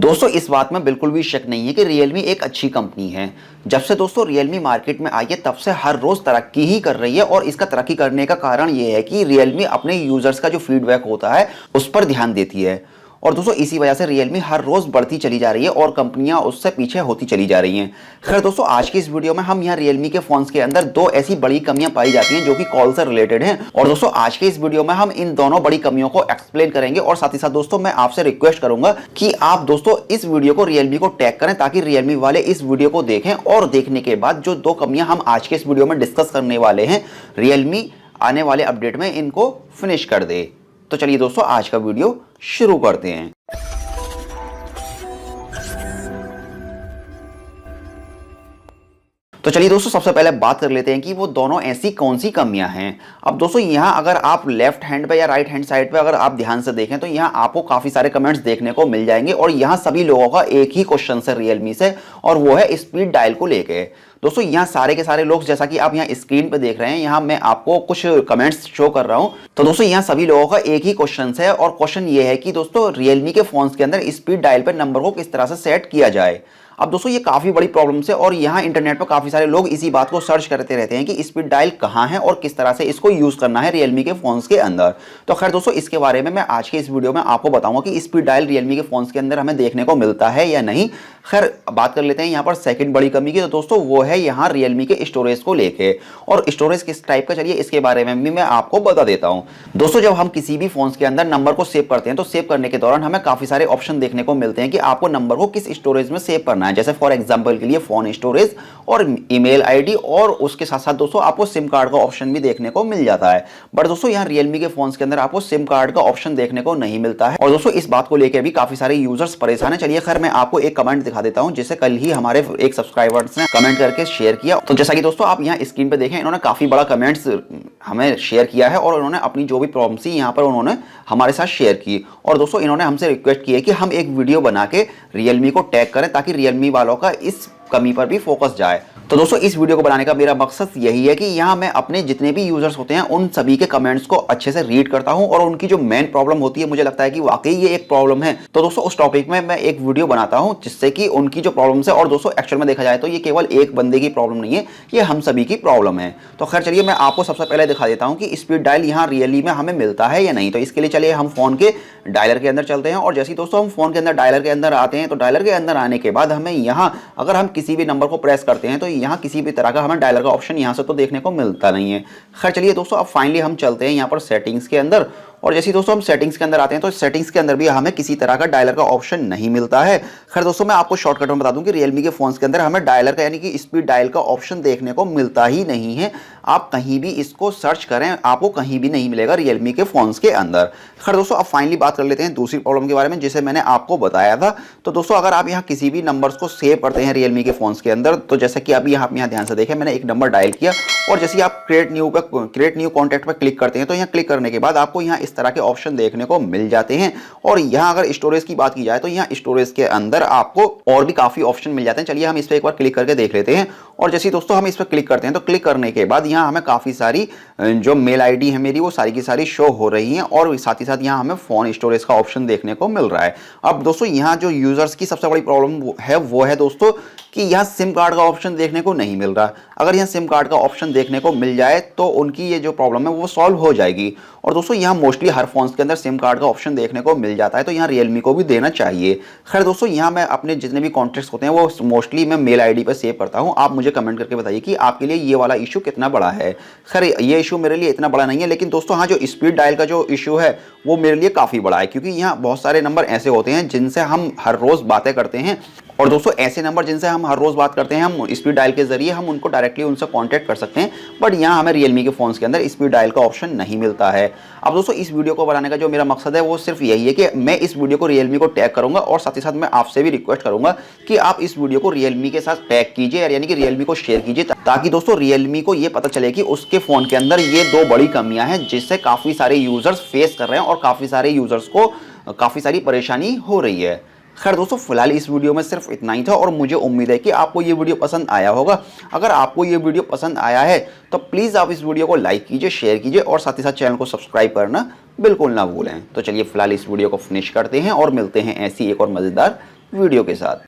दोस्तों इस बात में बिल्कुल भी शक नहीं है कि Realme एक अच्छी कंपनी है। जब से दोस्तों Realme मार्केट में आई है तब से हर रोज तरक्की ही कर रही है और इसका तरक्की करने का कारण ये है कि Realme अपने यूजर्स का जो फीडबैक होता है उस पर ध्यान देती है। और दोस्तों इसी वजह से Realme हर रोज बढ़ती चली जा रही है और कंपनियां उससे पीछे होती चली जा रही हैं। खैर दोस्तों आज की इस वीडियो में हम यहाँ Realme के फोन्स के अंदर दो ऐसी बड़ी कमियां पाई जाती हैं जो कि कॉल से रिलेटेड हैं। और दोस्तों आज के इस वीडियो में हम इन दोनों बड़ी कमियों को एक्सप्लेन करेंगे और साथ ही साथ दोस्तों मैं आपसे रिक्वेस्ट करूंगा कि आप दोस्तों इस वीडियो को Realme को टैग करें ताकि Realme वाले इस वीडियो को देखें और देखने के बाद जो दो कमियां हम आज के इस वीडियो में डिस्कस करने वाले हैं Realme आने वाले अपडेट में इनको फिनिश कर दे। तो चलिए दोस्तों आज का वीडियो शुरू करते हैं। तो चलिए दोस्तों सबसे पहले बात कर लेते हैं कि वो दोनों ऐसी कौन सी कमियां हैं। अब दोस्तों यहाँ अगर आप लेफ्ट हैंड पे या राइट हैंड साइड पे अगर आप ध्यान से देखें तो यहाँ आपको काफी सारे कमेंट्स देखने को मिल जाएंगे और यहाँ सभी लोगों का एक ही क्वेश्चन है Realme से और वो है स्पीड डायल को लेके। दोस्तों यहाँ सारे के सारे लोग जैसा कि आप यहाँ स्क्रीन पे देख रहे हैं, यहाँ मैं आपको कुछ कमेंट्स शो कर रहा हूँ। तो दोस्तों यहाँ सभी लोगों का एक ही क्वेश्चन है और क्वेश्चन ये है कि दोस्तों Realme के फोन्स के अंदर स्पीड डायल पे नंबर को किस तरह से सेट किया जाए। अब दोस्तों ये काफी बड़ी प्रॉब्लम है और यहाँ इंटरनेट पर काफी सारे लोग इसी बात को सर्च करते रहते हैं कि स्पीड डायल कहाँ है और किस तरह से इसको यूज करना है Realme के फोन्स के अंदर। तो खैर दोस्तों इसके बारे में मैं आज के इस वीडियो में आपको बताऊंगा कि स्पीड डायल Realme के फोन्स के अंदर हमें देखने को मिलता है या नहीं। खैर बात कर लेते हैं यहाँ पर सेकंड बड़ी कमी की। तो दोस्तों वो है यहाँ Realme के स्टोरेज को लेके और स्टोरेज किस टाइप का, चलिए इसके बारे में भी मैं आपको बता देता हूँ। दोस्तों जब हम किसी भी फोन्स के अंदर नंबर को सेव करते हैं तो सेव करने के दौरान हमें काफी सारे ऑप्शन देखने को मिलते हैं कि आपको नंबर को किस स्टोरेज में सेव करना है। जैसे फॉर एग्जाम्पल के लिए फोन स्टोरेज और ईमेल आईडी और उसके साथ साथ दोस्तों आपको सिम कार्ड का ऑप्शन भी देखने को मिल जाता है। बट दोस्तों यहाँ Realme के फोन्स के अंदर आपको सिम कार्ड का ऑप्शन देखने को नहीं मिलता है और दोस्तों इस बात को लेकर भी काफी सारे यूजर्स परेशान है। चलिए खैर मैं आपको एक कमेंट दिखा देता हूं जिसे कल ही हमारे एक सब्सक्राइबर्स ने कमेंट करके शेयर किया। तो जैसा कि दोस्तों आप यहाँ स्क्रीन पे देखें, इन्होंने काफी बड़ा कमेंट्स हमें शेयर किया है और उन्होंने अपनी जो भी प्रॉब्लम थी यहाँ पर उन्होंने हमारे साथ शेयर की। और दोस्तों इन्होंने हमसे रिक्वेस्ट की है कि हम एक वीडियो बना के Realme को टैग करें ताकि Realme वालों का इस कमी पर भी फोकस जाए। तो दोस्तों इस वीडियो को बनाने का मेरा मकसद यही है कि यहाँ मैं अपने जितने भी यूजर्स होते हैं उन सभी के कमेंट्स को अच्छे से रीड करता हूँ और उनकी जो मेन प्रॉब्लम होती है, मुझे लगता है कि वाकई ये एक प्रॉब्लम है, तो दोस्तों उस टॉपिक में मैं एक वीडियो बनाता हूँ जिससे कि उनकी जो प्रॉब्लम्स है, और दोस्तों एक्चुअल में देखा जाए तो ये केवल एक बंदे की प्रॉब्लम नहीं है, ये हम सभी की प्रॉब्लम है। तो खैर चलिए मैं आपको सबसे पहले दिखा देता हूँ कि स्पीड डायल यहाँ रियली में हमें मिलता है या नहीं। तो इसके लिए चलिए हम फोन के डायलर के अंदर चलते हैं और जैसे ही दोस्तों हम फोन के अंदर डायलर के अंदर आते हैं तो डायलर के अंदर आने के बाद हमें यहाँ अगर हम किसी भी नंबर को प्रेस करते हैं तो यहाँ किसी भी तरह का हमें डायलर का ऑप्शन यहाँ से तो देखने को मिलता नहीं है। खैर चलिए दोस्तों अब फाइनली हम चलते हैं यहाँ पर सेटिंग्स के अंदर और जैसे दोस्तों हम सेटिंग्स के अंदर आते हैं तो सेटिंग्स के अंदर भी हमें किसी तरह का डायलर का ऑप्शन नहीं मिलता है। खैर दोस्तों मैं आपको शॉर्टकट में बता दूं कि Realme के फोन्स के अंदर हमें डायलर का यानी कि स्पीड डायल का ऑप्शन देखने को मिलता ही नहीं है। आप कहीं भी इसको सर्च करें आपको कहीं भी नहीं मिलेगा Realme के फोन्स के अंदर। खैर दोस्तों अब फाइनली बात कर लेते हैं दूसरी प्रॉब्लम के बारे में जिसे मैंने आपको बताया था। तो दोस्तों अगर आप यहाँ किसी भी नंबर्स को सेव करते हैं Realme के फोन्स के अंदर, तो जैसे कि अभी यहाँ ध्यान से देखें, मैंने एक नंबर डायल किया और जैसे आप क्रिएट न्यू कॉन्टैक्ट पर क्लिक करते हैं तो यहाँ क्लिक करने के बाद आपको यहाँ इस तरह के ऑप्शन देखने को मिल जाते हैं। और यहाँ अगर स्टोरेज की बात की जाए तो यहाँ स्टोरेज के अंदर आपको और भी काफी ऑप्शन मिल जाते हैं। चलिए हम इस पर एक बार क्लिक करके देख लेते हैं और जैसे दोस्तों हम इस पर क्लिक करते हैं तो क्लिक करने के बाद यहाँ हमें काफी सारी जो मेल आईडी है मेरी वो सारी की सारी शो हो रही हैं और साथ ही साथ यहाँ हमें फोन स्टोरेज का ऑप्शन देखने को मिल रहा है। अब दोस्तों यहाँ जो यूजर्स की सबसे बड़ी प्रॉब्लम है वो है दोस्तों कि यहाँ सिम कार्ड का ऑप्शन देखने को नहीं मिल रहा। अगर यहाँ सिम कार्ड का ऑप्शन देखने को मिल जाए तो उनकी ये जो प्रॉब्लम है वो सॉल्व हो जाएगी। और दोस्तों यहाँ मोस्टली हर फोन्स के अंदर सिम कार्ड का ऑप्शन देखने को मिल जाता है तो यहाँ Realme को भी देना चाहिए। खैर दोस्तों यहाँ मैं अपने जितने भी कॉन्टैक्ट्स होते हैं वो मोस्टली मैं मेल आईडी पर सेव करता हूँ। आप मुझे कमेंट करके बताइए कि आपके लिए ये वाला इशू कितना बड़ा है। खैर ये इशू मेरे लिए इतना बड़ा नहीं है, लेकिन दोस्तों हाँ जो स्पीड डायल का जो इशू है वो मेरे लिए काफ़ी बड़ा है क्योंकि यहाँ बहुत सारे नंबर ऐसे होते हैं जिनसे हम हर रोज़ बातें करते हैं और दोस्तों ऐसे नंबर जिनसे हम हर रोज़ बात करते हैं हम स्पीड डायल के जरिए हम उनको डायरेक्टली उनसे कांटेक्ट कर सकते हैं। बट यहाँ हमें Realme के फ़ोन्स के अंदर स्पीड डायल का ऑप्शन नहीं मिलता है। अब दोस्तों इस वीडियो को बनाने का जो मेरा मकसद है वो सिर्फ यही है कि मैं इस वीडियो को Realme को टैग करूंगा और साथ ही साथ मैं आपसे भी रिक्वेस्ट करूंगा कि आप इस वीडियो को Realme के साथ टैग कीजिए यानी कि Realme को शेयर कीजिए ताकि दोस्तों Realme को ये पता चले कि उसके फ़ोन के अंदर ये दो बड़ी कमियां हैं जिससे काफ़ी सारे यूजर्स फेस कर रहे हैं और काफ़ी सारे यूजर्स को काफ़ी सारी परेशानी हो रही है। खैर दोस्तों फिलहाल इस वीडियो में सिर्फ इतना ही था और मुझे उम्मीद है कि आपको ये वीडियो पसंद आया होगा। अगर आपको ये वीडियो पसंद आया है तो प्लीज़ आप इस वीडियो को लाइक कीजिए, शेयर कीजिए और साथ ही साथ चैनल को सब्सक्राइब करना बिल्कुल ना भूलें। तो चलिए फिलहाल इस वीडियो को फिनिश करते हैं और मिलते हैं ऐसी एक और मज़ेदार वीडियो के साथ।